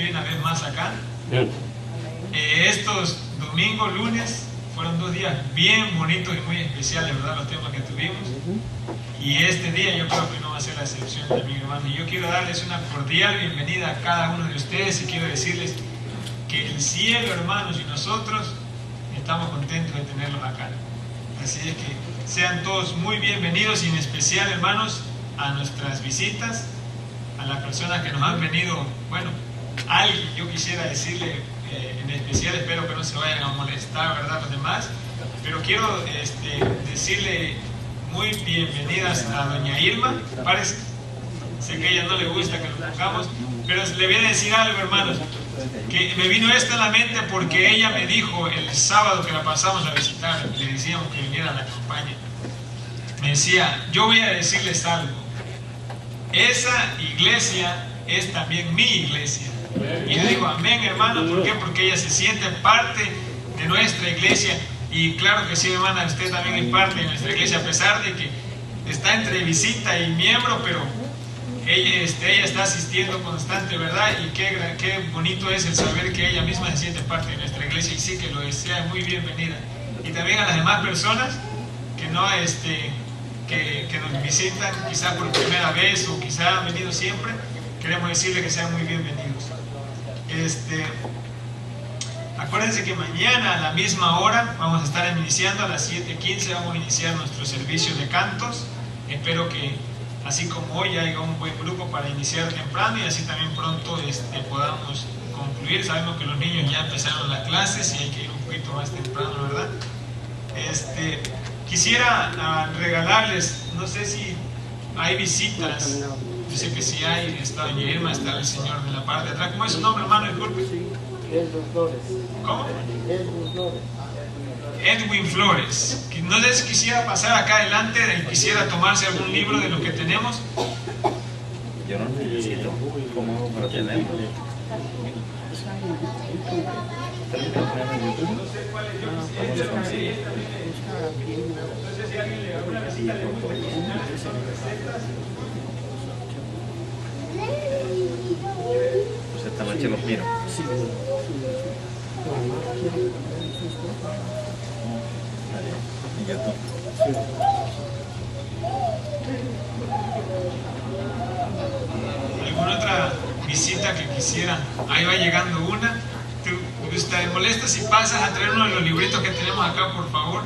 estoy una vez más acá. Estos domingos, lunes, fueron 2 días bien bonitos y muy especiales, ¿verdad? Los temas que tuvimos. Y este día yo creo que no va a ser la excepción también, hermano. Y yo quiero darles una cordial bienvenida a cada uno de ustedes y quiero decirles que el cielo, hermanos, y nosotros estamos contentos de tenerlos acá. Así es que sean todos muy bienvenidos y en especial, hermanos, a nuestras visitas, a las personas que nos han venido, bueno, alguien yo quisiera decirle en especial, espero que no se vayan a molestar, ¿verdad?, los demás, pero quiero decirle muy bienvenidas a doña Irma. Parece, sé que a ella no le gusta que lo pongamos, pero le voy a decir algo, hermanos, que me vino esto en la mente porque ella me dijo el sábado que la pasamos a visitar, le decíamos que viniera a la campaña, me decía, yo voy a decirles algo, esa iglesia es también mi iglesia. Y yo digo, amén, hermano. ¿Por qué? Porque ella se siente parte de nuestra iglesia. Y claro que sí, hermana, usted también es parte de nuestra iglesia, a pesar de que está entre visita y miembro, pero ella está asistiendo constante, ¿verdad? Y qué bonito es el saber que ella misma se siente parte de nuestra iglesia, y sí que lo desea, muy bienvenida. Y también a las demás personas que no que nos visitan quizá por primera vez o quizá han venido siempre, queremos decirle que sean muy bienvenidos. Acuérdense que mañana a la misma hora vamos a estar iniciando, a las 7:15 vamos a iniciar nuestro servicio de cantos. Espero que así como hoy haya un buen grupo para iniciar temprano y así también pronto podamos concluir. Sabemos que los niños ya empezaron las clases y hay que ir un poquito más temprano, ¿verdad? Quisiera regalarles, no sé si hay visitas, yo sé que sí hay, está doña Irma, está el señor de la parte de atrás. ¿Cómo es su nombre, hermano? Disculpe. Edwin Flores. ¿Cómo? Edwin Flores. Edwin Flores. No les quisiera pasar acá adelante y quisiera tomarse algún libro de lo que tenemos. Yo no necesito. ¿Cómo hago para tenerlo? No sé cuál es, yo quisiera. No sé si alguien le alguna visita le gusta recetas. Pues esta noche los miro. ¿En YouTube? ¿Alguna otra visita que quisieran? Ahí va llegando una. ¿Te molesta si pasas a traer uno de los libritos que tenemos acá, por favor?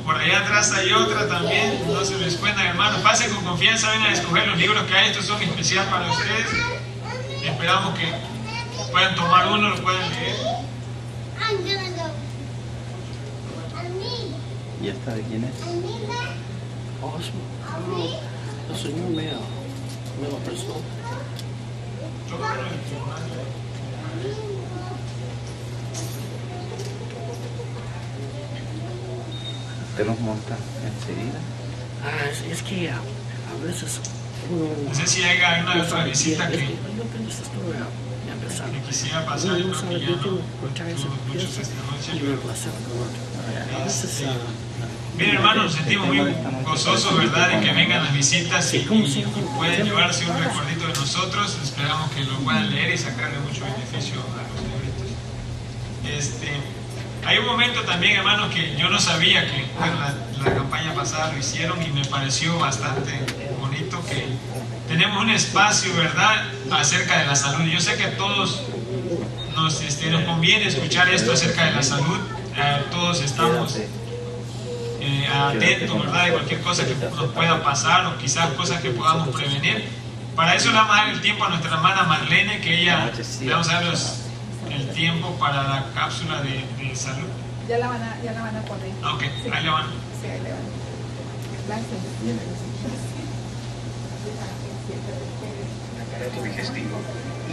Por allá atrás hay otra también, no se les cuenta, hermano. Pasen con confianza, vengan a escoger los libros que hay, estos son especiales para ustedes. Esperamos que puedan tomar uno, lo puedan leer. ¿Y esta de quién es? Oh, el señor me lo prestó. ¿Usted los monta enseguida? Es que a veces uno... No sé si hay alguna otra visita que quisiera pasar, yo creo que ya no tuvo muchos esta noche. Bien, hermanos, nos sentimos muy gozosos, ¿verdad?, de que vengan las visitas y pueden llevarse un recuerdito de nosotros. Esperamos que lo puedan leer y sacarle mucho beneficio a los libritos. Hay un momento también, hermanos, que yo no sabía que bueno, la campaña pasada lo hicieron y me pareció bastante bonito que tenemos un espacio, ¿verdad?, acerca de la salud. Yo sé que a todos nos conviene escuchar esto acerca de la salud. Todos estamos atentos, ¿verdad?, de cualquier cosa que nos pueda pasar o quizás cosas que podamos prevenir. Para eso le vamos a dar el tiempo a nuestra hermana Marlene, que ella le vamos a dar el tiempo para la cápsula de salud. Ya la van a poner. Ok, sí. Ahí la van. Sí, ahí la van. Aparato digestivo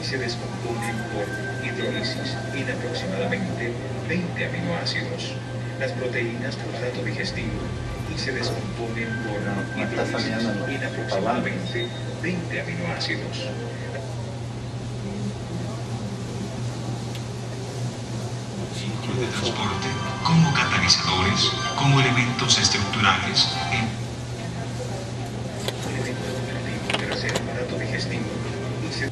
y se descomponen por hidrólisis en aproximadamente 20 aminoácidos. Las proteínas del aparato digestivo y se descomponen por hidrólisis en aproximadamente 20 aminoácidos. De transporte, como catalizadores, como elementos estructurales. El efecto operativo de ser aparato trato digestivo y se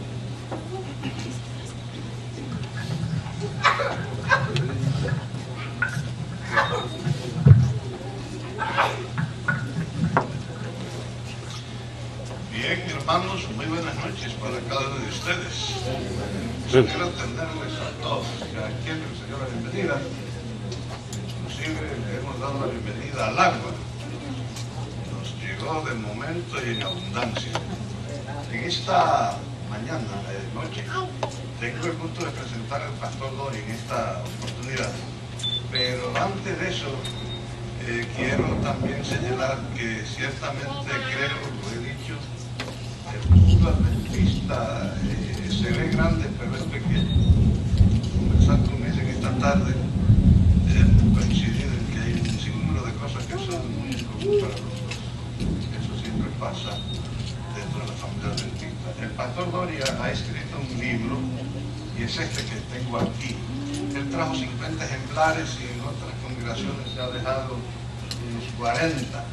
Bien, hermanos, muy buenas noches para cada uno de ustedes. Quiero atenderles a todos y a quien les dio la bienvenida. Inclusive le hemos dado la bienvenida al agua. Nos llegó de momento y en abundancia. En esta mañana, noche, tengo el gusto de presentar al pastor Dori en esta oportunidad. Pero antes de eso, quiero también señalar que ciertamente creo, lo he dicho, el mundo adventista se ve grande pero es pequeño. Conversar con él en esta tarde, hemos coincidido en que hay un sinnúmero de cosas que son muy comunes para nosotros. Eso siempre pasa dentro de la familia adventista. El pastor Doria ha escrito un libro y es este que tengo aquí. Él trajo 50 ejemplares y en otras congregaciones se ha dejado unos 40.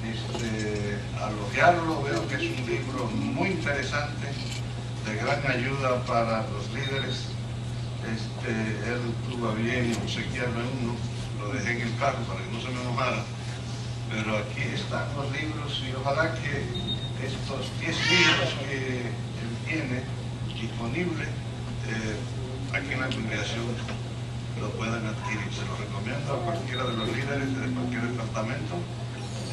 Al hojearlo veo que es un libro muy interesante, de gran ayuda para los líderes. Él tuvo a bien obsequiarme uno, lo dejé en el carro para que no se me enojara, pero aquí están los libros y ojalá que estos 10 libros que él tiene disponibles aquí en la congregación lo puedan adquirir. Se lo recomiendo a cualquiera de los líderes de cualquier departamento.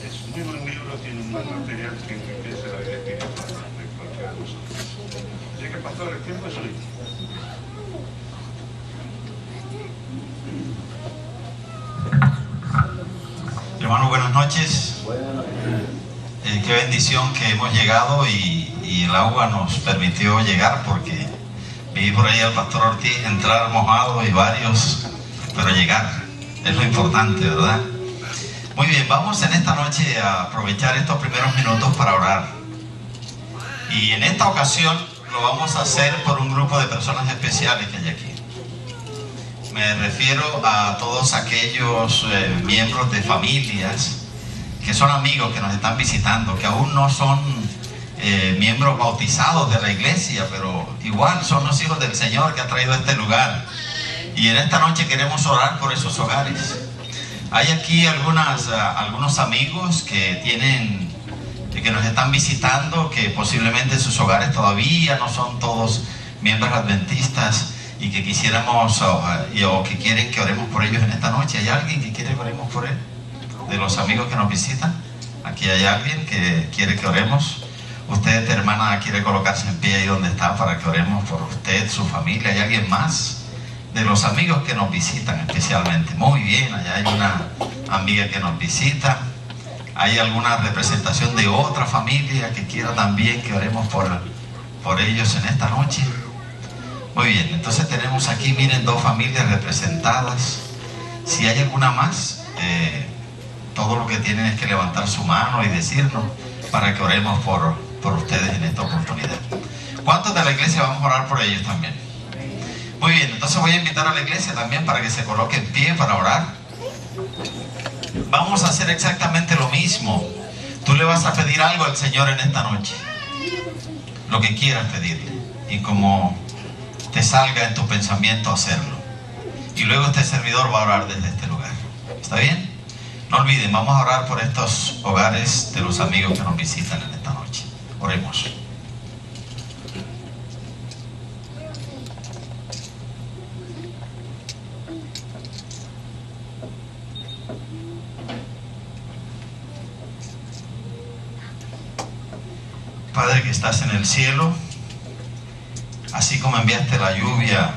Es muy buen libro, tiene un buen material que enriquece la vida espiritual de cualquiera de nosotros. Así que, pastor, el tiempo es hoy. Hermano, buenas noches. Qué bendición que hemos llegado y el agua nos permitió llegar, porque vi por ahí al pastor Ortiz entrar mojado y varios, pero llegar es lo importante, ¿verdad? Muy bien, vamos en esta noche a aprovechar estos primeros minutos para orar. Y en esta ocasión lo vamos a hacer por un grupo de personas especiales que hay aquí. Me refiero a todos aquellos miembros de familias que son amigos que nos están visitando, que aún no son miembros bautizados de la iglesia, pero igual son los hijos del Señor que ha traído a este lugar. Y en esta noche queremos orar por esos hogares. Hay aquí algunos amigos que nos están visitando, que posiblemente sus hogares todavía no son todos miembros adventistas y que quisiéramos o que quieren que oremos por ellos en esta noche. ¿Hay alguien que quiere que oremos por él? De los amigos que nos visitan, aquí hay alguien que quiere que oremos. Usted, hermana, quiere colocarse en pie ahí donde está para que oremos por usted, su familia. ¿Hay alguien más? De los amigos que nos visitan especialmente. Muy bien, allá hay una amiga que nos visita. ¿Hay alguna representación de otra familia que quiera también que oremos por ellos en esta noche? Muy bien, entonces tenemos aquí, miren, 2 familias representadas. Si hay alguna más, todo lo que tienen es que levantar su mano y decirnos para que oremos por ustedes en esta oportunidad. ¿Cuántos de la iglesia vamos a orar por ellos también? Muy bien, entonces voy a invitar a la iglesia también para que se coloque en pie para orar. Vamos a hacer exactamente lo mismo. Tú le vas a pedir algo al Señor en esta noche, lo que quieras pedirle, y como te salga en tu pensamiento hacerlo. Y luego este servidor va a orar desde este lugar. ¿Está bien? No olviden, vamos a orar por estos hogares de los amigos que nos visitan en esta noche. Oremos. Padre que estás en el cielo, así como enviaste la lluvia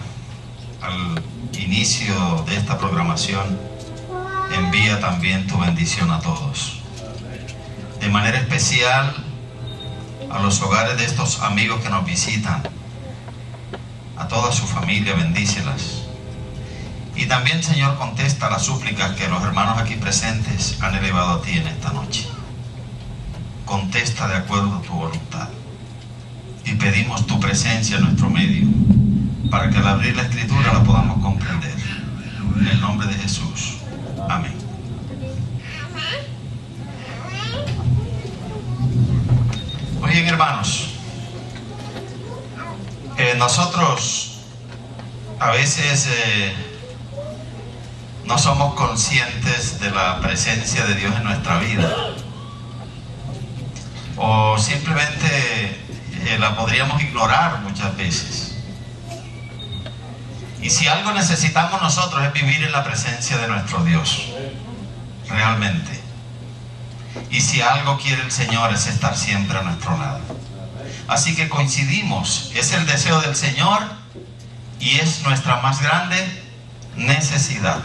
al inicio de esta programación, envía también tu bendición a todos. De manera especial a los hogares de estos amigos que nos visitan, a toda su familia, bendícelas. Y también, Señor, contesta las súplicas que los hermanos aquí presentes han elevado a ti en esta noche. Contesta de acuerdo a tu voluntad. Y pedimos tu presencia en nuestro medio, para que al abrir la Escritura la podamos comprender. En el nombre de Jesús. Amén. Muy bien, hermanos. Nosotros a veces no somos conscientes de la presencia de Dios en nuestra vida, o simplemente la podríamos ignorar muchas veces. Y si algo necesitamos nosotros es vivir en la presencia de nuestro Dios, realmente. Y si algo quiere el Señor es estar siempre a nuestro lado. Así que coincidimos, es el deseo del Señor y es nuestra más grande necesidad.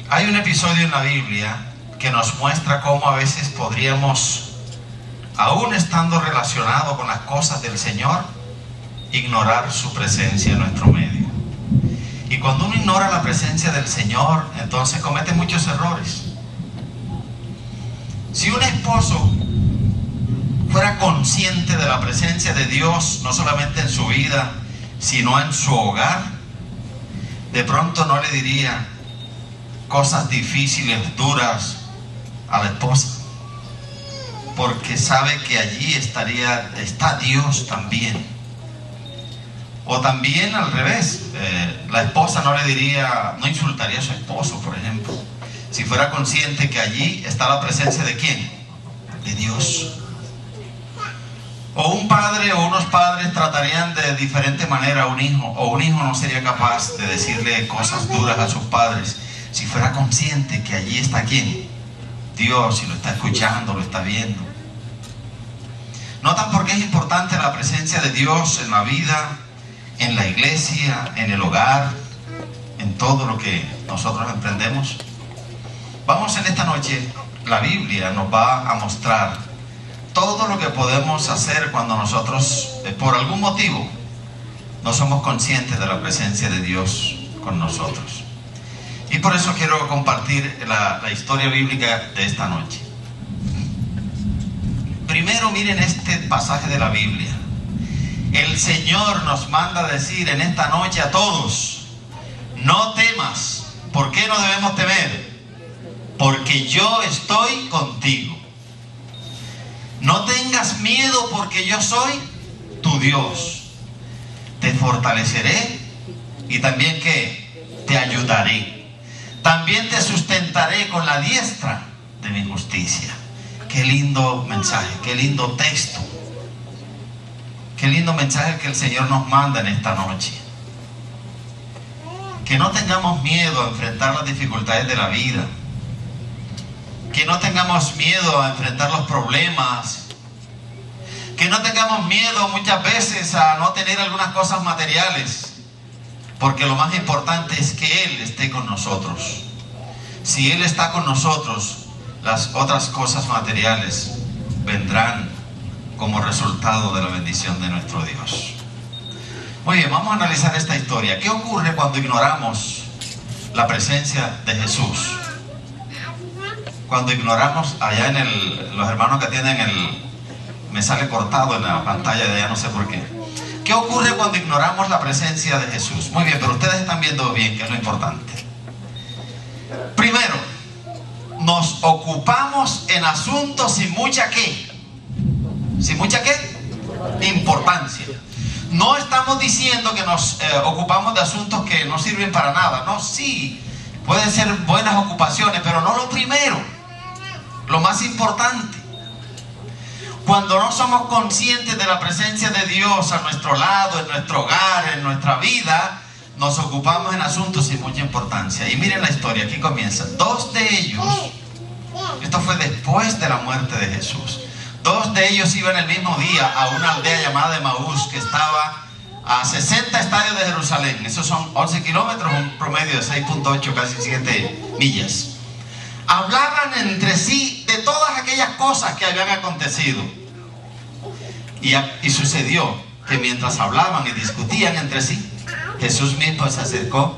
Hay un episodio en la Biblia que nos muestra cómo a veces podríamos, aún estando relacionados con las cosas del Señor, ignorar su presencia en nuestro medio. Y cuando uno ignora la presencia del Señor, entonces comete muchos errores. Si un esposo fuera consciente de la presencia de Dios, no solamente en su vida, sino en su hogar, de pronto no le diría cosas difíciles, duras a la esposa, porque sabe que allí está Dios también. O también al revés, la esposa no le diría, no insultaría a su esposo, por ejemplo, si fuera consciente que allí está la presencia de ¿quién? De Dios. O un padre o unos padres tratarían de diferente manera a un hijo, o un hijo no sería capaz de decirle cosas duras a sus padres si fuera consciente que allí está ¿quién? Dios, y lo está escuchando, lo está viendo. ¿Notan por qué es importante la presencia de Dios en la vida, en la iglesia, en el hogar, en todo lo que nosotros emprendemos? Vamos en esta noche, la Biblia nos va a mostrar todo lo que podemos hacer cuando nosotros, por algún motivo, no somos conscientes de la presencia de Dios con nosotros. Y por eso quiero compartir la historia bíblica de esta noche. Primero miren este pasaje de la Biblia. El Señor nos manda a decir en esta noche a todos: no temas. ¿Por qué no debemos temer? Porque yo estoy contigo. No tengas miedo, porque yo soy tu Dios. Te fortaleceré y también ¿qué? Te ayudaré. También te sustentaré con la diestra de mi justicia. Qué lindo mensaje, qué lindo texto. Qué lindo mensaje que el Señor nos manda en esta noche. Que no tengamos miedo a enfrentar las dificultades de la vida. Que no tengamos miedo a enfrentar los problemas. Que no tengamos miedo muchas veces a no tener algunas cosas materiales. Porque lo más importante es que Él esté con nosotros. Si Él está con nosotros, las otras cosas materiales vendrán como resultado de la bendición de nuestro Dios. Muy bien, vamos a analizar esta historia. ¿Qué ocurre cuando ignoramos la presencia de Jesús? Cuando ignoramos, allá en los hermanos que tienen me sale cortado en la pantalla de allá, no sé por qué. ¿Qué ocurre cuando ignoramos la presencia de Jesús? Muy bien, pero ustedes están viendo bien, que es lo importante. Primero, nos ocupamos en asuntos sin mucha ¿qué? ¿Sin mucha qué? Importancia. No estamos diciendo que nos ocupamos de asuntos que no sirven para nada. No, sí, pueden ser buenas ocupaciones, pero no lo primero, lo más importante. Cuando no somos conscientes de la presencia de Dios a nuestro lado, en nuestro hogar, en nuestra vida, nos ocupamos en asuntos sin mucha importancia. Y miren la historia, aquí comienza. Dos de ellos, esto fue después de la muerte de Jesús, dos de ellos iban el mismo día a una aldea llamada Emaús, que estaba a 60 estadios de Jerusalén. Esos son 11 kilómetros, un promedio de 6.8, casi 7 millas. Hablaban entre sí de todas aquellas cosas que habían acontecido. Y sucedió que mientras hablaban y discutían entre sí, Jesús mismo se acercó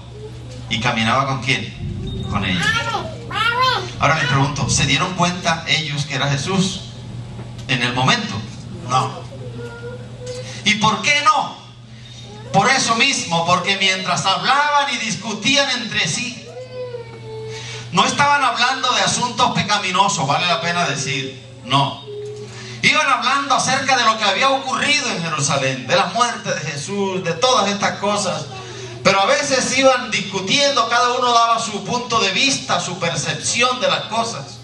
y caminaba ¿con quién? Con ellos. Ahora les pregunto, ¿se dieron cuenta ellos que era Jesús en el momento? No. ¿Y por qué no? Por eso mismo, porque mientras hablaban y discutían entre sí, no estaban hablando de asuntos pecaminosos, vale la pena decir, no. Iban hablando acerca de lo que había ocurrido en Jerusalén, de la muerte de Jesús, de todas estas cosas. Pero a veces iban discutiendo, cada uno daba su punto de vista, su percepción de las cosas.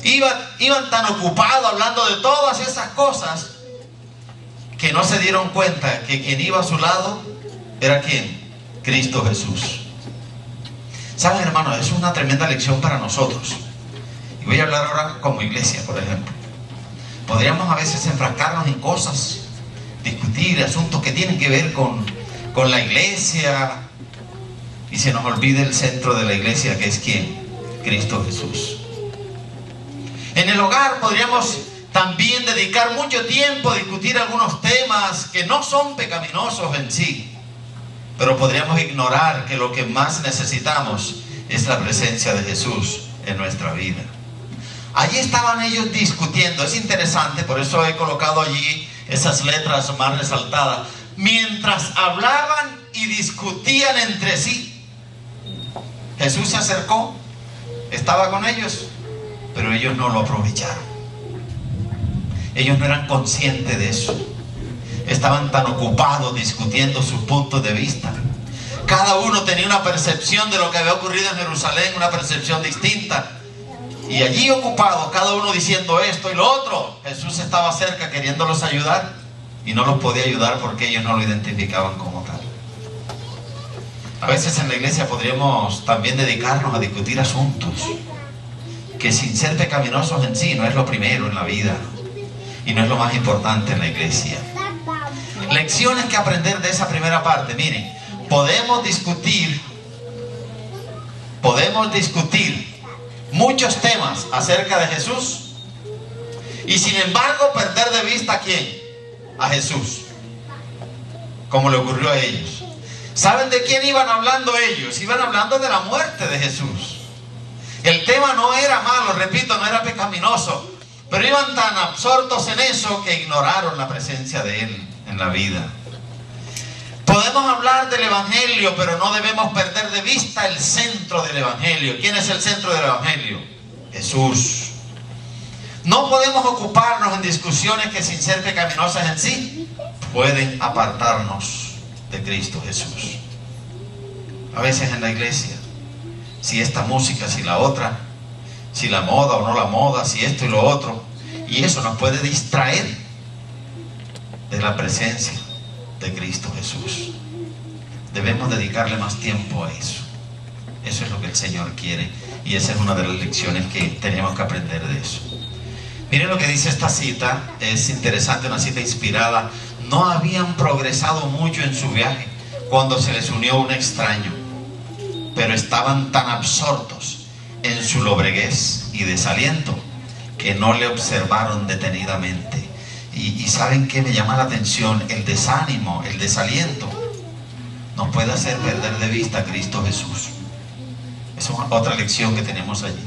Iban tan ocupados hablando de todas esas cosas que no se dieron cuenta que quien iba a su lado era ¿quién? Cristo Jesús. ¿Saben, hermanos? Es una tremenda lección para nosotros. Y voy a hablar ahora como iglesia, por ejemplo. Podríamos a veces enfrascarnos en cosas, discutir asuntos que tienen que ver con la iglesia, y se nos olvida el centro de la iglesia, que es ¿quién? Cristo Jesús. En el hogar podríamos también dedicar mucho tiempo a discutir algunos temas que no son pecaminosos en sí, pero podríamos ignorar que lo que más necesitamos es la presencia de Jesús en nuestra vida. Allí estaban ellos discutiendo. Es interesante, por eso he colocado allí esas letras más resaltadas. Mientras hablaban y discutían entre sí, Jesús se acercó, estaba con ellos, pero ellos no lo aprovecharon. Ellos no eran conscientes de eso. Estaban tan ocupados discutiendo sus puntos de vista. Cada uno tenía una percepción de lo que había ocurrido en Jerusalén, una percepción distinta. Y allí ocupados, cada uno diciendo esto y lo otro, Jesús estaba cerca queriéndolos ayudar y no los podía ayudar porque ellos no lo identificaban como tal. A veces en la iglesia podríamos también dedicarnos a discutir asuntos que, sin ser pecaminosos en sí, no es lo primero en la vida y no es lo más importante en la iglesia. Lecciones que aprender de esa primera parte. Miren, podemos discutir muchos temas acerca de Jesús y sin embargo perder de vista ¿a quién? A Jesús, como le ocurrió a ellos. ¿Saben de quién iban hablando ellos? Iban hablando de la muerte de Jesús. El tema no era malo, repito, no era pecaminoso, pero iban tan absortos en eso que ignoraron la presencia de Él en la vida. Podemos hablar del Evangelio, pero no debemos perder de vista el centro del Evangelio. ¿Quién es el centro del Evangelio? Jesús. No podemos ocuparnos en discusiones que, sin ser pecaminosas en sí, pueden apartarnos de Cristo Jesús. A veces en la iglesia, si esta música, si la otra, si la moda o no la moda, si esto y lo otro, y eso nos puede distraer de la presencia de Cristo Jesús. Debemos dedicarle más tiempo a eso. Eso es lo que el Señor quiere, y esa es una de las lecciones que tenemos que aprender de eso. Miren lo que dice esta cita, es interesante, una cita inspirada. No habían progresado mucho en su viaje cuando se les unió un extraño, pero estaban tan absortos en su lobreguez y desaliento que no le observaron detenidamente. Y ¿saben qué me llama la atención? El desánimo, el desaliento nos puede hacer perder de vista a Cristo Jesús. Esa es otra lección que tenemos allí.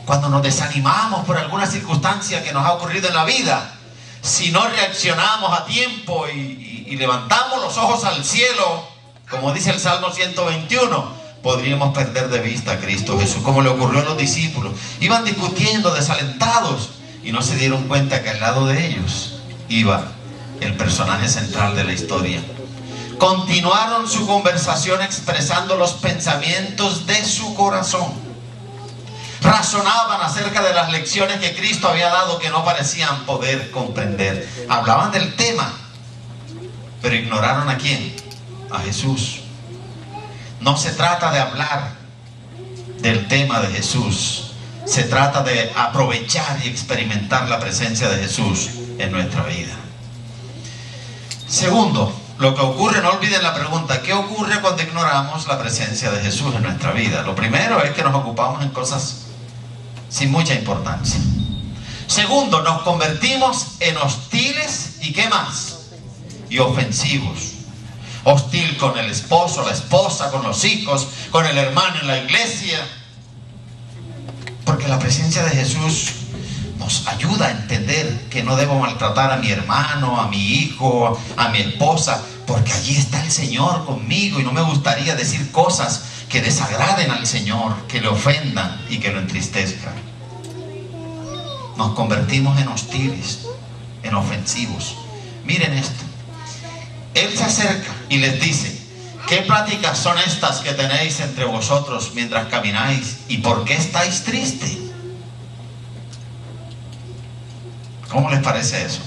Cuando nos desanimamos por alguna circunstancia que nos ha ocurrido en la vida, si no reaccionamos a tiempo y levantamos los ojos al cielo, como dice el Salmo 121, podríamos perder de vista a Cristo Jesús, como le ocurrió a los discípulos. Iban discutiendo, desalentados, y no se dieron cuenta que al lado de ellos iba el personaje central de la historia. Continuaron su conversación expresando los pensamientos de su corazón. Razonaban acerca de las lecciones que Cristo había dado que no parecían poder comprender. Hablaban del tema, pero ignoraron ¿a quién? A Jesús. No se trata de hablar del tema de Jesús. Se trata de aprovechar y experimentar la presencia de Jesús en nuestra vida. Segundo, lo que ocurre, no olviden la pregunta, ¿qué ocurre cuando ignoramos la presencia de Jesús en nuestra vida? Lo primero es que nos ocupamos en cosas sin mucha importancia. Segundo, nos convertimos en hostiles y ¿qué más? Y ofensivos. Hostil con el esposo, la esposa, con los hijos, con el hermano en la iglesia. Porque la presencia de Jesús nos ayuda a entender que no debo maltratar a mi hermano, a mi hijo, a mi esposa, porque allí está el Señor conmigo y no me gustaría decir cosas que desagraden al Señor, que le ofendan y que lo entristezcan. nos convertimos en hostiles, en ofensivos. Miren esto. Él se acerca y les dice: ¿qué pláticas son estas que tenéis entre vosotros mientras camináis? ¿Y por qué estáis tristes? ¿Cómo les parece eso?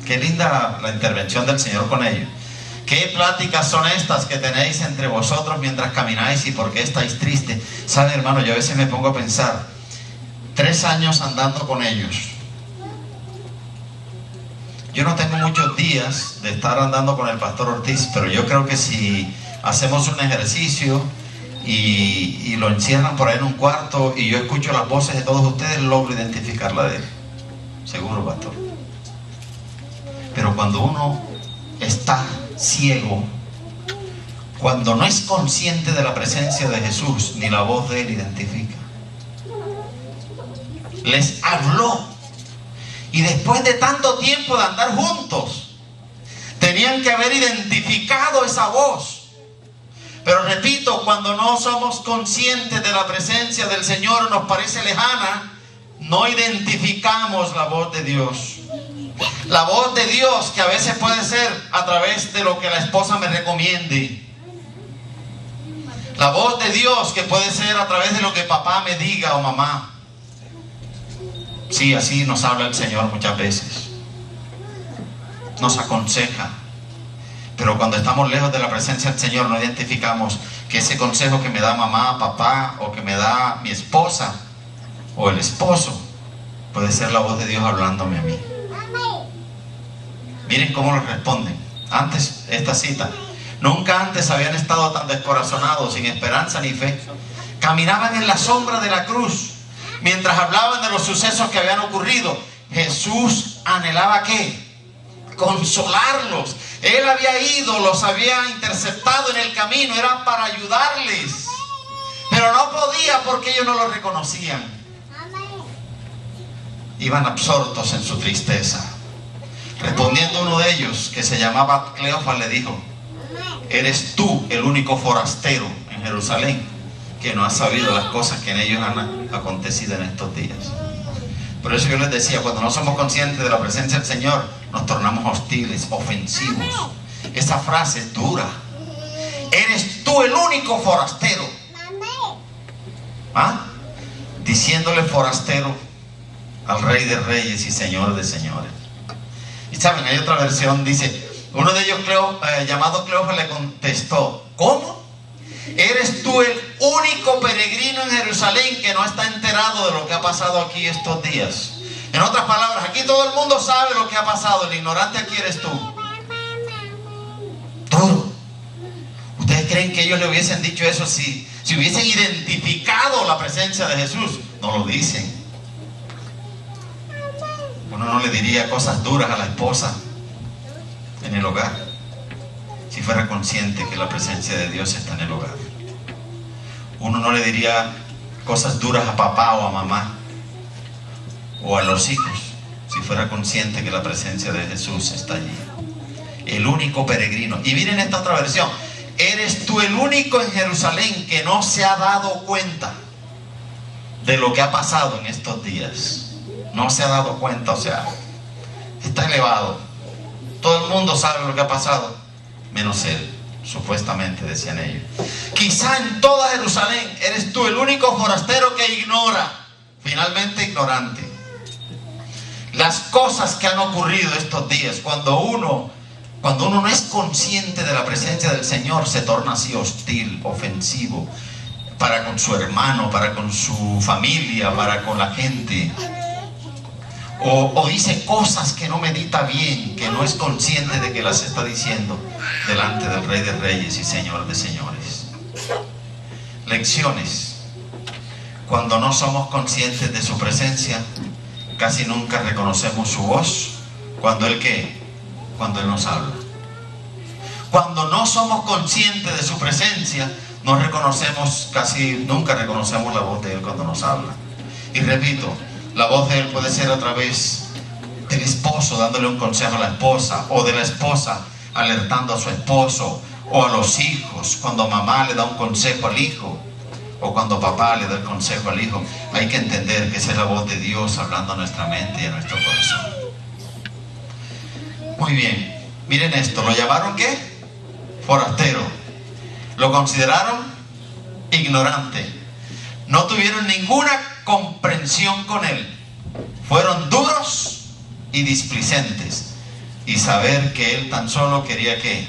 Qué linda la intervención del Señor con ellos. ¿Qué pláticas son estas que tenéis entre vosotros mientras camináis? ¿Y por qué estáis tristes? ¿Sabe, hermano? Yo a veces me pongo a pensar, 3 años andando con ellos. Yo no tengo muchos días de estar andando con el pastor Ortiz, pero yo creo que si hacemos un ejercicio y lo encierran por ahí en un cuarto y yo escucho las voces de todos ustedes, logro identificarla de él. Seguro, pastor. Pero cuando uno está ciego, cuando no es consciente de la presencia de Jesús, ni la voz de él identifica. Les habló, y después de tanto tiempo de andar juntos, tenían que haber identificado esa voz. Pero repito, cuando no somos conscientes de la presencia del Señor, nos parece lejana, no identificamos la voz de Dios. La voz de Dios, que a veces puede ser a través de lo que la esposa me recomiende. La voz de Dios, que puede ser a través de lo que papá me diga o mamá. Sí, así nos habla el Señor muchas veces. Nos aconseja. Pero cuando estamos lejos de la presencia del Señor, no identificamos que ese consejo que me da mamá, papá, o que me da mi esposa o el esposo, puede ser la voz de Dios hablándome a mí. Miren cómo lo responden. Antes, esta cita: nunca antes habían estado tan descorazonados, sin esperanza ni fe. Caminaban en la sombra de la cruz. Mientras hablaban de los sucesos que habían ocurrido, Jesús anhelaba ¿qué? Consolarlos. Él había ido, los había interceptado en el camino, era para ayudarles. Pero no podía porque ellos no lo reconocían. Iban absortos en su tristeza. Respondiendo uno de ellos, que se llamaba Cleofas, le dijo: ¿eres tú el único forastero en Jerusalén que no ha sabido las cosas que en ellos han acontecido en estos días? Por eso yo les decía, cuando no somos conscientes de la presencia del Señor, nos tornamos hostiles, ofensivos. Esa frase es dura. ¿Eres tú el único forastero? ¿Ah? Diciéndole forastero al Rey de Reyes y Señor de Señores. Y saben, hay otra versión, dice, uno de ellos llamado Cleofas le contestó: ¿cómo? ¿Eres tú el único peregrino en Jerusalén que no está enterado de lo que ha pasado aquí estos días? En otras palabras, aquí todo el mundo sabe lo que ha pasado, el ignorante aquí eres tú. Todo. ¿Ustedes creen que ellos le hubiesen dicho eso si hubiesen identificado la presencia de Jesús? No lo dicen. Uno no le diría cosas duras a la esposa en el hogar si fuera consciente que la presencia de Dios está en el hogar. Uno no le diría cosas duras a papá o a mamá o a los hijos si fuera consciente que la presencia de Jesús está allí. El único peregrino. Y miren esta otra versión: eres tú el único en Jerusalén que no se ha dado cuenta de lo que ha pasado en estos días. No se ha dado cuenta, o sea, está elevado. Todo el mundo sabe lo que ha pasado, menos él, supuestamente, decían ellos. Quizá en toda Jerusalén eres tú el único forastero que ignora, finalmente ignorante, las cosas que han ocurrido estos días. Cuando uno no es consciente de la presencia del Señor, se torna así hostil, ofensivo, para con su hermano, para con su familia, para con la gente. O dice cosas que no medita bien, que no es consciente de que las está diciendo delante del Rey de Reyes y Señor de Señores. Lecciones. Cuando no somos conscientes de su presencia, casi nunca reconocemos su voz. Cuando Él ¿qué? Cuando Él nos habla. Cuando no somos conscientes de su presencia, no reconocemos, casi nunca reconocemos la voz de Él cuando nos habla. Y repito, la voz de Él puede ser a través del esposo dándole un consejo a la esposa, o de la esposa alertando a su esposo, o a los hijos cuando mamá le da un consejo al hijo, o cuando papá le da el consejo al hijo, hay que entender que esa es la voz de Dios hablando a nuestra mente y a nuestro corazón. Muy bien, miren esto, ¿lo llamaron qué? Forastero. Lo consideraron ignorante. No tuvieron ninguna comprensión con él. Fueron duros y displicentes. Y saber que él tan solo quería que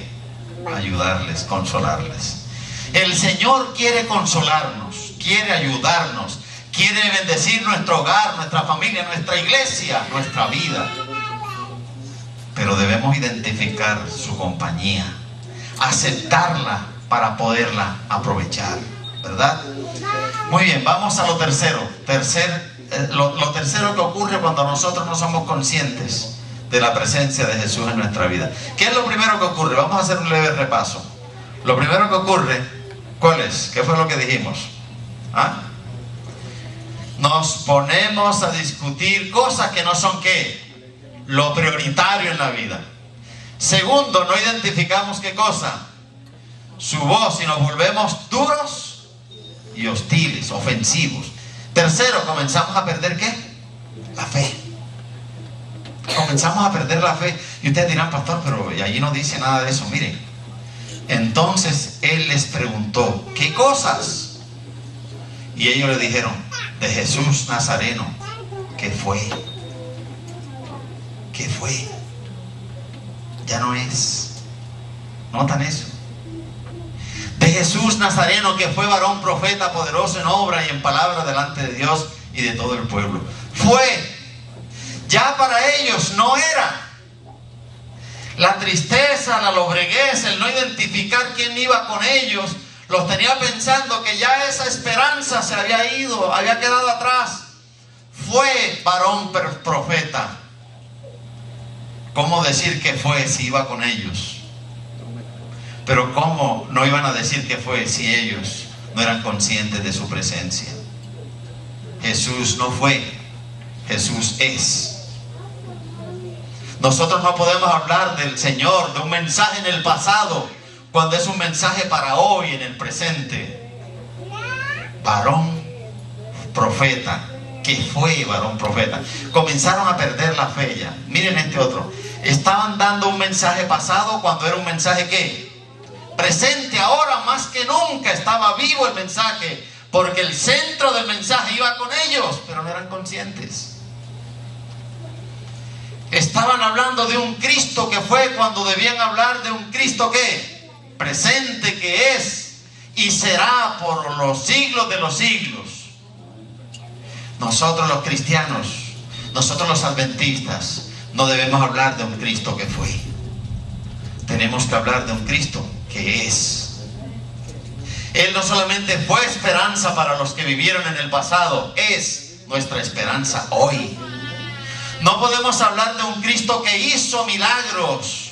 ayudarles, consolarles. El Señor quiere consolarnos, quiere ayudarnos, quiere bendecir nuestro hogar, nuestra familia, nuestra iglesia, nuestra vida. Pero debemos identificar su compañía, aceptarla para poderla aprovechar, ¿verdad? Muy bien, vamos a lo tercero. Lo tercero que ocurre cuando nosotros no somos conscientes de la presencia de Jesús en nuestra vida. ¿Qué es lo primero que ocurre? Vamos a hacer un leve repaso. Lo primero que ocurre, ¿cuál es? ¿Qué fue lo que dijimos? Nos ponemos a discutir cosas que no son ¿qué? Lo prioritario en la vida. Segundo, no identificamos ¿qué cosa? Su voz, y nos volvemos duros y hostiles, ofensivos. Tercero, comenzamos a perder ¿qué? La fe. Comenzamos a perder la fe. Y ustedes dirán, pastor, pero allí no dice nada de eso. Miren, entonces él les preguntó, ¿qué cosas? Y ellos le dijeron, de Jesús Nazareno. ¿Qué fue? ¿Qué fue? Ya no es. ¿Notan eso? De Jesús Nazareno, que fue varón profeta, poderoso en obra y en palabra delante de Dios y de todo el pueblo. Fue. Ya para ellos no era. La tristeza, la lobreguez, el no identificar quién iba con ellos, los tenía pensando que ya esa esperanza se había ido, había quedado atrás. Fue varón profeta. ¿Cómo decir que fue si iba con ellos? Pero ¿cómo no iban a decir que fue si ellos no eran conscientes de su presencia? Jesús no fue, Jesús es. Nosotros no podemos hablar del Señor, de un mensaje en el pasado, cuando es un mensaje para hoy, en el presente. Varón profeta, que fue varón profeta. Comenzaron a perder la fe ya. Miren este otro. Estaban dando un mensaje pasado cuando era un mensaje ¿qué? Presente. Ahora más que nunca estaba vivo el mensaje, porque el centro del mensaje iba con ellos, pero no eran conscientes. Estaban hablando de un Cristo que fue cuando debían hablar de un Cristo que presente, que es y será por los siglos de los siglos. Nosotros los cristianos, nosotros los adventistas, no debemos hablar de un Cristo que fue. Tenemos que hablar de un Cristo que es. Él no solamente fue esperanza para los que vivieron en el pasado, es nuestra esperanza hoy. No podemos hablar de un Cristo que hizo milagros.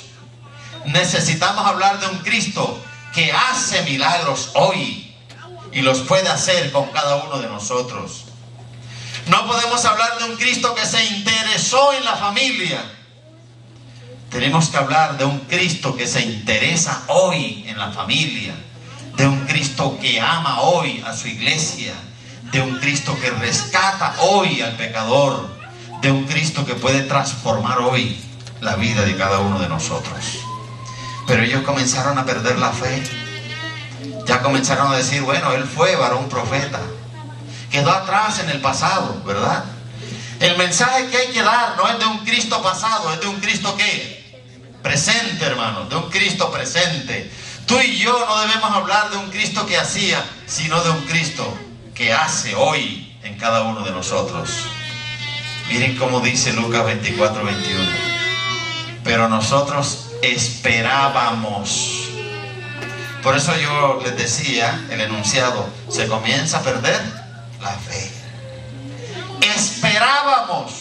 Necesitamos hablar de un Cristo que hace milagros hoy y los puede hacer con cada uno de nosotros. No podemos hablar de un Cristo que se interesó en la familia. Tenemos que hablar de un Cristo que se interesa hoy en la familia, de un Cristo que ama hoy a su iglesia, de un Cristo que rescata hoy al pecador, de un Cristo que puede transformar hoy la vida de cada uno de nosotros. Pero ellos comenzaron a perder la fe. Ya comenzaron a decir, bueno, él fue varón profeta. Quedó atrás en el pasado, ¿verdad? El mensaje que hay que dar no es de un Cristo pasado, es de un Cristo ¿qué? Presente, hermanos, de un Cristo presente. Tú y yo no debemos hablar de un Cristo que hacía, sino de un Cristo que hace hoy en cada uno de nosotros. Miren cómo dice Lucas 24:21. Pero nosotros esperábamos. Por eso yo les decía, el enunciado, se comienza a perder la fe. Esperábamos.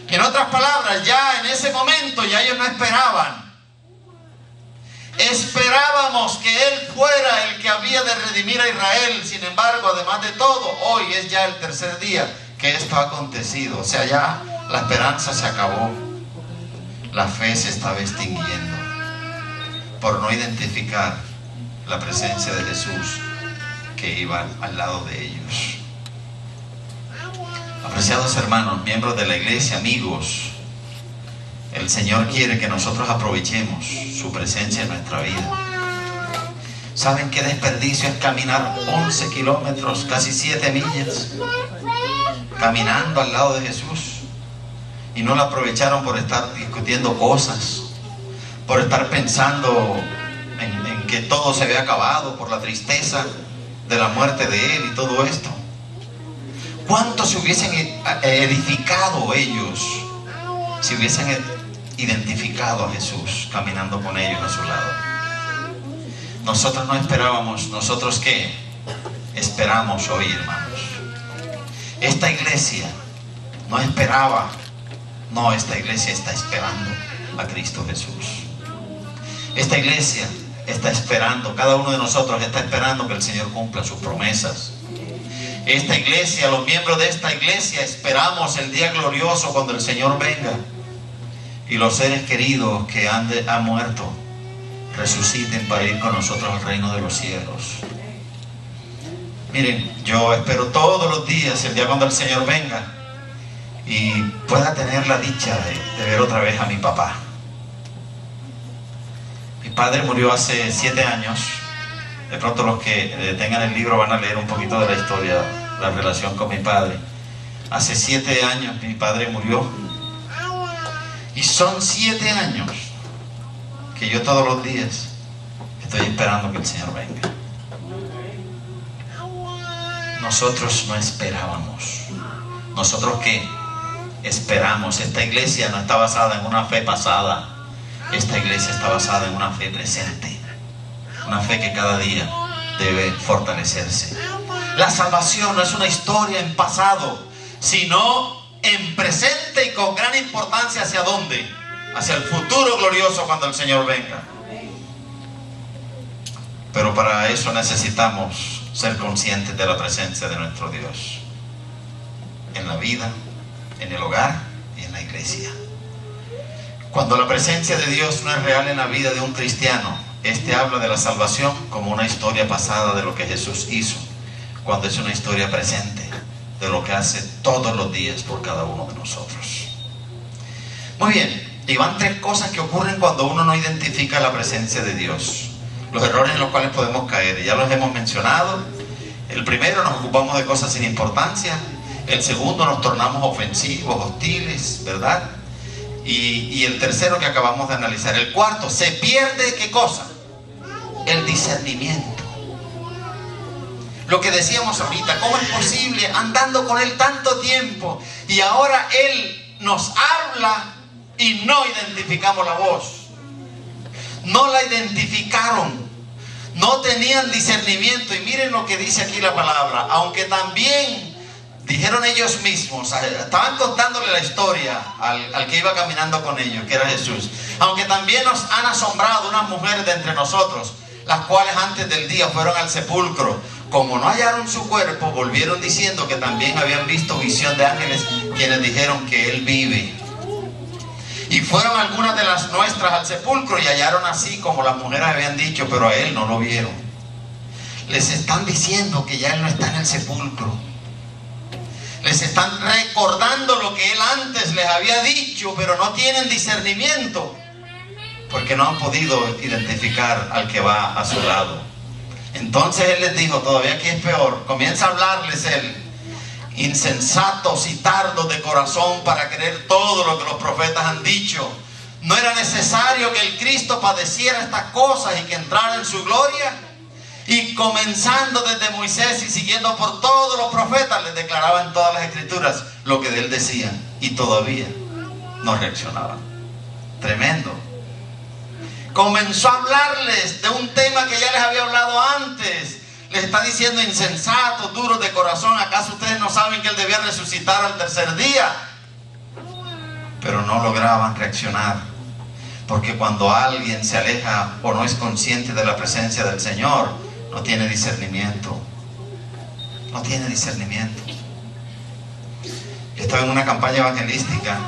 En otras palabras, ya en ese momento ya ellos no esperaban. Esperábamos que Él fuera el que había de redimir a Israel. Sin embargo, además de todo, hoy es ya el tercer día que esto ha acontecido. O sea, ya la esperanza se acabó. La fe se estaba extinguiendo por no identificar la presencia de Jesús, que iba al lado de ellos. Apreciados hermanos, miembros de la iglesia, amigos, el Señor quiere que nosotros aprovechemos su presencia en nuestra vida. ¿Saben qué desperdicio es caminar 11 kilómetros, casi 7 millas, caminando al lado de Jesús? Y no lo aprovecharon por estar discutiendo cosas, por estar pensando en que todo se había acabado, por la tristeza de la muerte de Él y todo esto. ¿Cuánto se hubiesen edificado ellos si hubiesen identificado a Jesús caminando con ellos a su lado? Nosotros no esperábamos. ¿Nosotros qué? Esperamos hoy, hermanos. Esta iglesia no esperaba. No, esta iglesia está esperando a Cristo Jesús. Esta iglesia está esperando, cada uno de nosotros está esperando que el Señor cumpla sus promesas. Esta iglesia, los miembros de esta iglesia, esperamos el día glorioso cuando el Señor venga y los seres queridos que han muerto resuciten para ir con nosotros al reino de los cielos. Miren, yo espero todos los días el día cuando el Señor venga y pueda tener la dicha de ver otra vez a mi papá. Mi padre murió hace 7 años. De pronto los que tengan el libro van a leer un poquito de la historia, la relación con mi padre. Hace 7 años mi padre murió. Y son 7 años que yo todos los días estoy esperando que el Señor venga. Nosotros no esperábamos. ¿Nosotros qué? Esperamos. Esta iglesia no está basada en una fe pasada. Esta iglesia está basada en una fe presente. Una fe que cada día debe fortalecerse. La salvación no es una historia en pasado, sino en presente y con gran importancia. ¿Hacia dónde? Hacia el futuro glorioso cuando el Señor venga. Pero para eso necesitamos ser conscientes de la presencia de nuestro Dios en la vida, en el hogar y en la iglesia. Cuando la presencia de Dios no es real en la vida de un cristiano, este habla de la salvación como una historia pasada de lo que Jesús hizo, cuando es una historia presente de lo que hace todos los días por cada uno de nosotros. Muy bien, y van 3 cosas que ocurren cuando uno no identifica la presencia de Dios. Los errores en los cuales podemos caer, ya los hemos mencionado. El primero, nos ocupamos de cosas sin importancia. El segundo, nos tornamos ofensivos, hostiles, ¿verdad? Y el tercero que acabamos de analizar. El cuarto, se pierde, ¿qué cosa? El discernimiento. Lo que decíamos ahorita, ¿cómo es posible andando con Él tanto tiempo y ahora Él nos habla y no identificamos la voz? No la identificaron, no tenían discernimiento. Y miren lo que dice aquí la palabra. Aunque también dijeron ellos mismos, estaban contándole la historia al que iba caminando con ellos, que era Jesús. Aunque también nos han asombrado unas mujeres de entre nosotros, las cuales antes del día fueron al sepulcro. Como no hallaron su cuerpo, volvieron diciendo que también habían visto visión de ángeles, quienes dijeron que Él vive. Y fueron algunas de las nuestras al sepulcro y hallaron así como las mujeres habían dicho, pero a Él no lo vieron. Les están diciendo que ya Él no está en el sepulcro. Les están recordando lo que Él antes les había dicho, pero no tienen discernimiento, porque no han podido identificar al que va a su lado. Entonces Él les dijo, todavía aquí es peor, comienza a hablarles Él: insensatos y tardos de corazón para creer todo lo que los profetas han dicho. ¿No era necesario que el Cristo padeciera estas cosas y que entrara en su gloria? Y comenzando desde Moisés y siguiendo por todos los profetas, les declaraba en todas las escrituras lo que de Él decían, y todavía no reaccionaban. Tremendo. Comenzó a hablarles de un tema que ya les había hablado antes. Les está diciendo: insensatos, duros de corazón, ¿acaso ustedes no saben que Él debía resucitar al tercer día? Pero no lograban reaccionar, porque cuando alguien se aleja o no es consciente de la presencia del Señor, no tiene discernimiento. No tiene discernimiento. Yo estaba en una campaña evangelística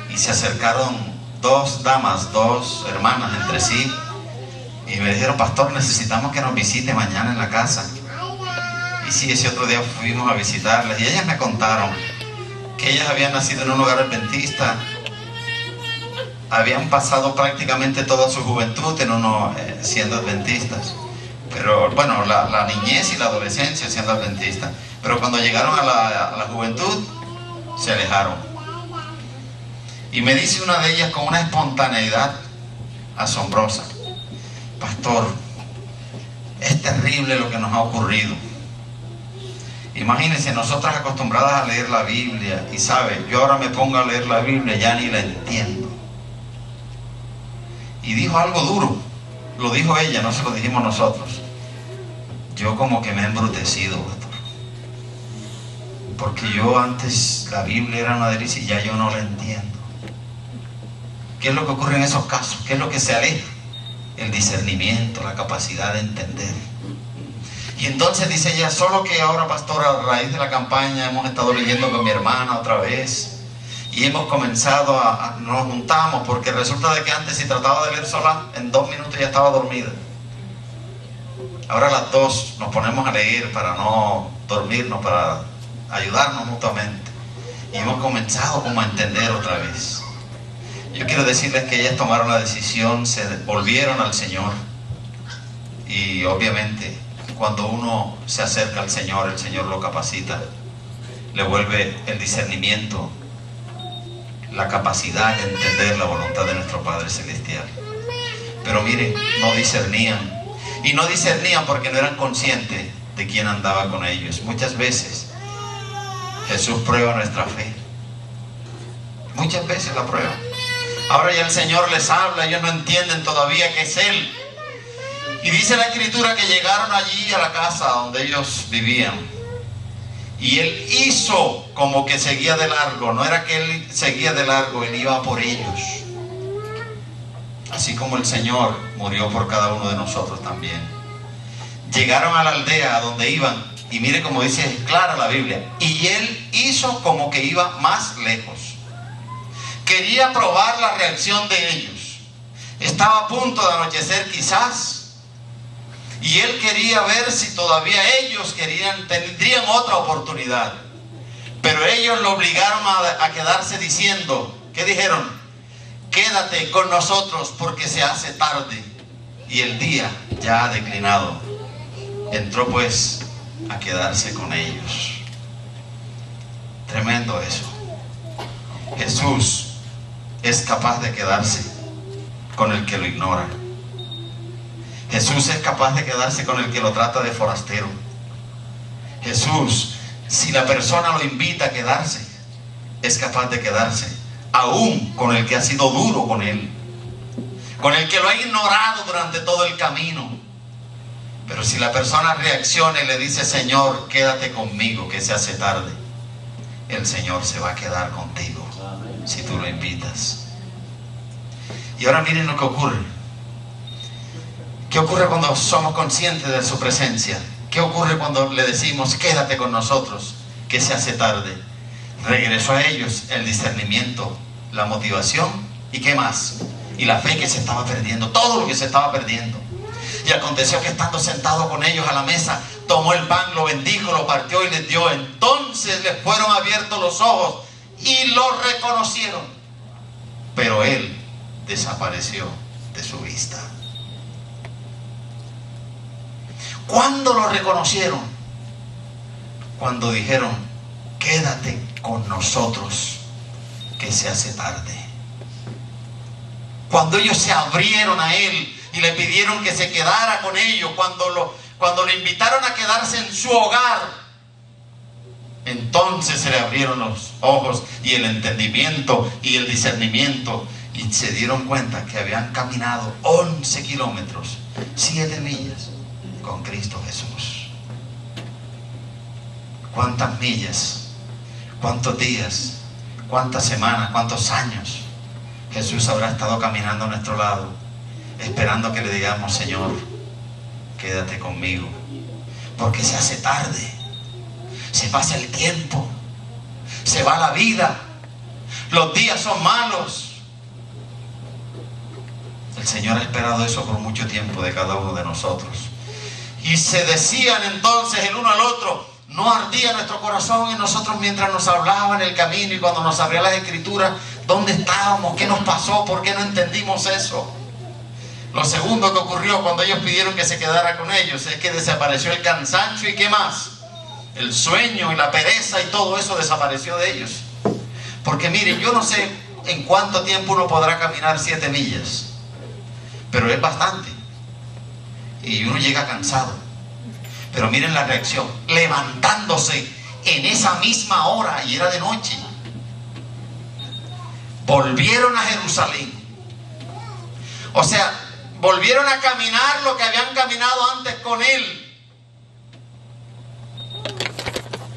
y se acercaron 2 damas, 2 hermanas entre sí, y me dijeron: pastor, necesitamos que nos visite mañana en la casa. Y sí, ese otro día fuimos a visitarlas y ellas me contaron que ellas habían nacido en un hogar adventista, habían pasado prácticamente toda su juventud siendo adventistas, pero bueno, la niñez y la adolescencia siendo adventistas, pero cuando llegaron a la juventud se alejaron. Y me dice una de ellas con una espontaneidad asombrosa: pastor, es terrible lo que nos ha ocurrido. Imagínense, nosotras acostumbradas a leer la Biblia, y sabe, yo ahora me pongo a leer la Biblia, ya ni la entiendo. Y dijo algo duro, lo dijo ella, no se lo dijimos nosotros. Yo como que me he embrutecido, pastor, porque yo antes la Biblia era una delicia y ya yo no la entiendo. ¿Qué es lo que ocurre en esos casos? ¿Qué es lo que se aleja? El discernimiento, la capacidad de entender. Y entonces dice ella, solo que ahora, pastor, a raíz de la campaña hemos estado leyendo con mi hermana otra vez y hemos comenzado nos juntamos, porque resulta de que antes si trataba de leer sola, en 2 minutos ya estaba dormida. Ahora las dos nos ponemos a leer para no dormirnos, para ayudarnos mutuamente, y hemos comenzado como a entender otra vez. Yo quiero decirles que ellas tomaron la decisión, se volvieron al Señor, y obviamente cuando uno se acerca al Señor, el Señor lo capacita, le vuelve el discernimiento, la capacidad de entender la voluntad de nuestro Padre Celestial. Pero miren, no discernían, y no discernían porque no eran conscientes de quién andaba con ellos. Muchas veces Jesús prueba nuestra fe, muchas veces la prueba. Ahora ya el Señor les habla, ellos no entienden todavía que es Él. Y dice la Escritura que llegaron allí a la casa donde ellos vivían, y Él hizo como que seguía de largo. No era que Él seguía de largo, Él iba por ellos. Así como el Señor murió por cada uno de nosotros también. Llegaron a la aldea a donde iban, y mire como dice clara la Biblia, y Él hizo como que iba más lejos. Quería probar la reacción de ellos. Estaba a punto de anochecer quizás, y Él quería ver si todavía ellos tendrían otra oportunidad. Pero ellos lo obligaron a quedarse diciendo, ¿qué dijeron? Quédate con nosotros porque se hace tarde y el día ya ha declinado. Entró pues a quedarse con ellos. Tremendo eso. Jesús es capaz de quedarse con el que lo ignora. Jesús es capaz de quedarse con el que lo trata de forastero. Jesús, si la persona lo invita a quedarse, es capaz de quedarse aún con el que ha sido duro con él, con el que lo ha ignorado durante todo el camino. Pero si la persona reacciona y le dice, Señor, quédate conmigo que se hace tarde, el Señor se va a quedar contigo si tú lo invitas. Y ahora miren lo que ocurre. ¿Qué ocurre cuando somos conscientes de su presencia? ¿Qué ocurre cuando le decimos, quédate con nosotros, que se hace tarde? Regresó a ellos el discernimiento, la motivación, ¿y qué más? Y la fe que se estaba perdiendo, todo lo que se estaba perdiendo. Y aconteció que estando sentado con ellos a la mesa, tomó el pan, lo bendijo, lo partió y les dio. Entonces les fueron abiertos los ojos y lo reconocieron. Pero Él desapareció de su vista. ¿Cuándo lo reconocieron? Cuando dijeron, quédate con nosotros, que se hace tarde. Cuando ellos se abrieron a Él y le pidieron que se quedara con ellos, cuando le invitaron a quedarse en su hogar, entonces se le abrieron los ojos y el entendimiento y el discernimiento, y se dieron cuenta que habían caminado 11 kilómetros, 7 millas, con Cristo Jesús. ¿Cuántas millas? ¿Cuántos días? ¿Cuántas semanas? ¿Cuántos años Jesús habrá estado caminando a nuestro lado, esperando que le digamos, Señor, quédate conmigo? Porque se hace tarde, se pasa el tiempo, se va la vida, los días son malos. El Señor ha esperado eso por mucho tiempo de cada uno de nosotros. Y se decían entonces el uno al otro: ¿no ardía nuestro corazón en nosotros mientras nos hablaba en el camino y cuando nos abría las escrituras? ¿Dónde estábamos? ¿Qué nos pasó? ¿Por qué no entendimos eso? Lo segundo que ocurrió cuando ellos pidieron que se quedara con ellos es que desapareció el cansancio. ¿Y qué más? El sueño y la pereza y todo eso desapareció de ellos. Porque miren, yo no sé en cuánto tiempo uno podrá caminar 7 millas, pero es bastante. Y uno llega cansado. Pero miren la reacción: levantándose en esa misma hora, y era de noche, volvieron a Jerusalén. O sea, volvieron a caminar lo que habían caminado antes con él.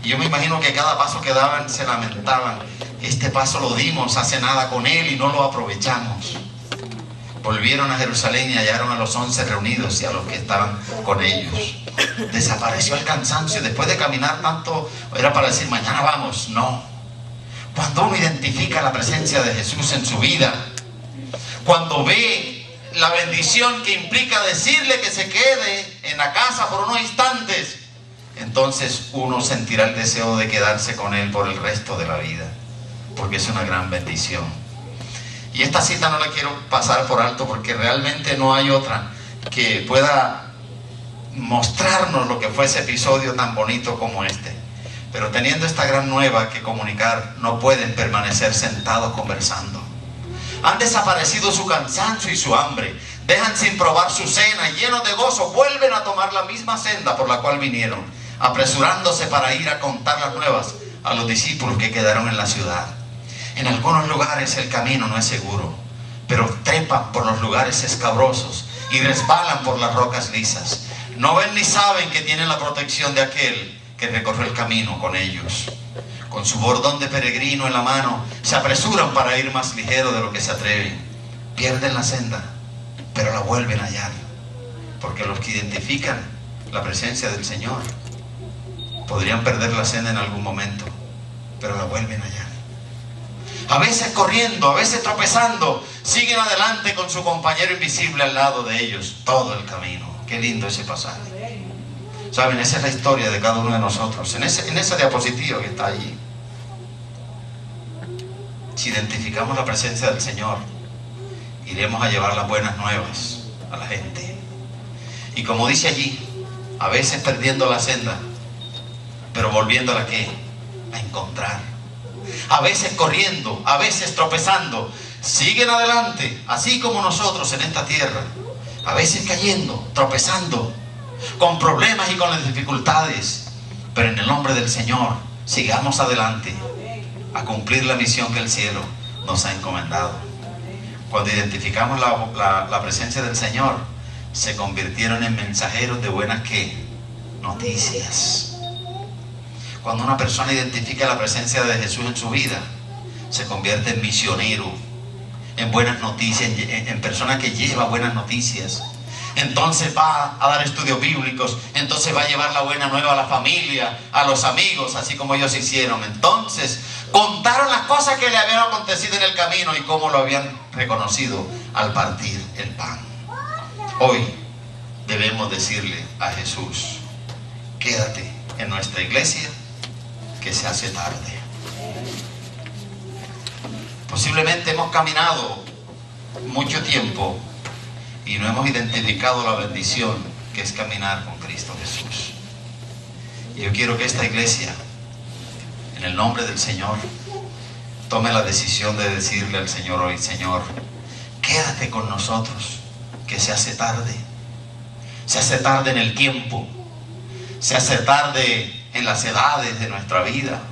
Y yo me imagino que cada paso que daban se lamentaban: este paso lo dimos hace nada con él y no lo aprovechamos. Volvieron a Jerusalén y hallaron a los 11 reunidos y a los que estaban con ellos. Desapareció el cansancio. Después de caminar tanto, era para decir mañana vamos. No. Cuando uno identifica la presencia de Jesús en su vida, cuando ve la bendición que implica decirle que se quede en la casa por unos instantes, entonces uno sentirá el deseo de quedarse con él por el resto de la vida, porque es una gran bendición. Y esta cita no la quiero pasar por alto, porque realmente no hay otra que pueda mostrarnos lo que fue ese episodio tan bonito como este. Pero teniendo esta gran nueva que comunicar, no pueden permanecer sentados conversando. Han desaparecido su cansancio y su hambre. Dejan sin probar su cena y llenos de gozo vuelven a tomar la misma senda por la cual vinieron, apresurándose para ir a contar las nuevas a los discípulos que quedaron en la ciudad. En algunos lugares el camino no es seguro, pero trepan por los lugares escabrosos y resbalan por las rocas lisas. No ven ni saben que tienen la protección de aquel que recorre el camino con ellos. Con su bordón de peregrino en la mano, se apresuran para ir más ligero de lo que se atreven. Pierden la senda, pero la vuelven a hallar, porque los que identifican la presencia del Señor podrían perder la senda en algún momento, pero la vuelven a hallar. A veces corriendo, a veces tropezando, siguen adelante con su compañero invisible al lado de ellos todo el camino. Qué lindo ese pasaje. Saben, esa es la historia de cada uno de nosotros. En esa diapositiva que está allí, si identificamos la presencia del Señor, iremos a llevar las buenas nuevas a la gente. Y como dice allí, a veces perdiendo la senda, pero volviéndola ¿a qué? A encontrar. A veces corriendo, a veces tropezando, siguen adelante, así como nosotros en esta tierra. A veces cayendo, tropezando, con problemas y con las dificultades, pero en el nombre del Señor, sigamos adelante a cumplir la misión que el cielo nos ha encomendado. Cuando identificamos la presencia del Señor, se convirtieron en mensajeros de buenas ¿qué? Noticias. Cuando una persona identifica la presencia de Jesús en su vida, se convierte en misionero, en buenas noticias, en persona que lleva buenas noticias. Entonces va a dar estudios bíblicos, entonces va a llevar la buena nueva a la familia, a los amigos, así como ellos hicieron. Entonces contaron las cosas que le habían acontecido en el camino y cómo lo habían reconocido al partir el pan. Hoy debemos decirle a Jesús: quédate en nuestra iglesia, que se hace tarde. Posiblemente hemos caminado mucho tiempo y no hemos identificado la bendición que es caminar con Cristo Jesús. Y yo quiero que esta iglesia, en el nombre del Señor, tome la decisión de decirle al Señor hoy: Señor, quédate con nosotros, que se hace tarde. Se hace tarde en el tiempo, se hace tarde en las edades de nuestra vida.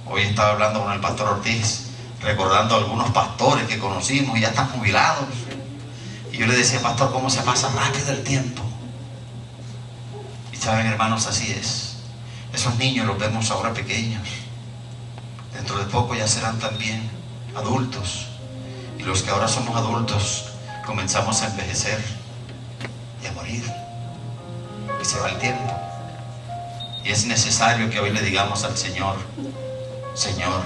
Hoy estaba hablando con el pastor Ortiz, recordando a algunos pastores que conocimos y ya están jubilados. Y yo le decía: pastor, ¿cómo se pasa rápido el tiempo? Y saben, hermanos, así es. Esos niños los vemos ahora pequeños. Dentro de poco ya serán también adultos. Y los que ahora somos adultos comenzamos a envejecer y a morir. Y se va el tiempo. Y es necesario que hoy le digamos al Señor: Señor,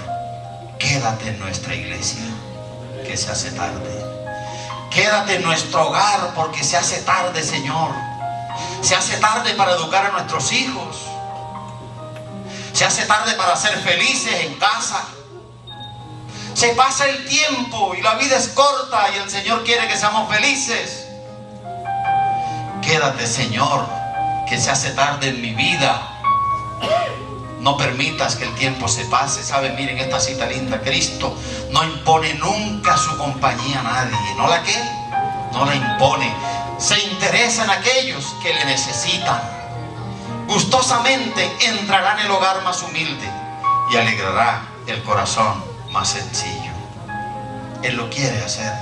quédate en nuestra iglesia, que se hace tarde. Quédate en nuestro hogar, porque se hace tarde, Señor. Se hace tarde para educar a nuestros hijos. Se hace tarde para ser felices en casa. Se pasa el tiempo y la vida es corta y el Señor quiere que seamos felices. Quédate, Señor, que se hace tarde en mi vida. No permitas que el tiempo se pase. ¿Saben? Miren esta cita linda. Cristo no impone nunca su compañía a nadie. ¿No la qué? No la impone. Se interesa en aquellos que le necesitan. Gustosamente entrará en el hogar más humilde y alegrará el corazón más sencillo. Él lo quiere hacer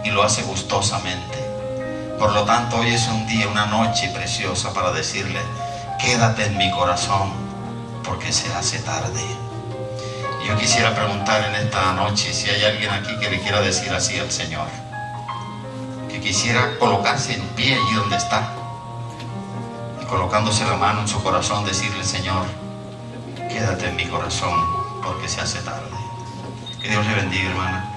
y lo hace gustosamente. Por lo tanto, hoy es un día, una noche preciosa para decirle: quédate en mi corazón, porque se hace tarde. Y yo quisiera preguntar en esta noche si hay alguien aquí que le quiera decir así al Señor, que quisiera colocarse en pie allí donde está y colocándose la mano en su corazón decirle: Señor, quédate en mi corazón, porque se hace tarde. Que Dios le bendiga, hermana.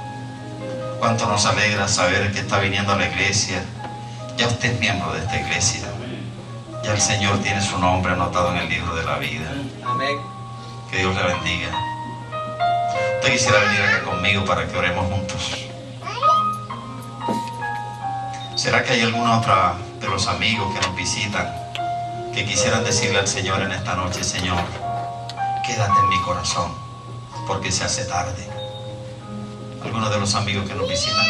Cuánto nos alegra saber que está viniendo a la iglesia. Ya usted es miembro de esta iglesia. Ya el Señor tiene su nombre anotado en el libro de la vida. Amén. Que Dios le bendiga. Usted quisiera venir acá conmigo para que oremos juntos. ¿Será que hay alguna otra de los amigos que nos visitan que quisieran decirle al Señor en esta noche: Señor, quédate en mi corazón, porque se hace tarde? ¿Alguno de los amigos que nos visitan?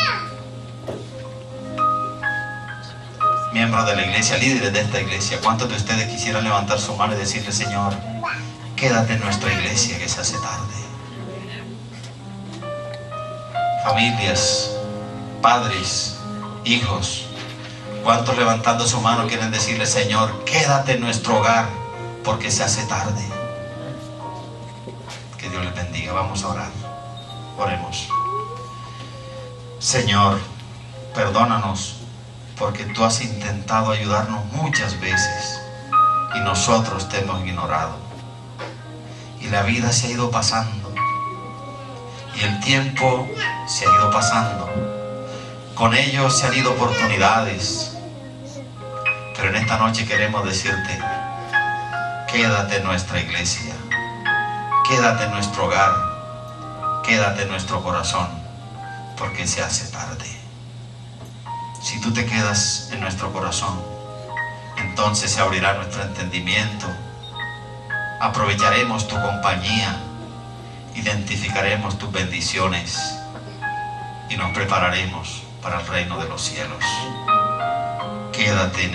Miembros de la iglesia, líderes de esta iglesia, ¿cuántos de ustedes quisieran levantar su mano y decirle: Señor, quédate en nuestra iglesia, que se hace tarde? Familias, padres, hijos, ¿cuántos levantando su mano quieren decirle: Señor, quédate en nuestro hogar, porque se hace tarde? Que Dios les bendiga. Vamos a orar. Oremos. Señor, perdónanos, porque tú has intentado ayudarnos muchas veces y nosotros te hemos ignorado. Y la vida se ha ido pasando y el tiempo se ha ido pasando. Con ello se han ido oportunidades. Pero en esta noche queremos decirte: quédate en nuestra iglesia, quédate en nuestro hogar, quédate en nuestro corazón, porque se hace tarde. Si tú te quedas en nuestro corazón, entonces se abrirá nuestro entendimiento, aprovecharemos tu compañía, identificaremos tus bendiciones y nos prepararemos para el reino de los cielos. Quédate en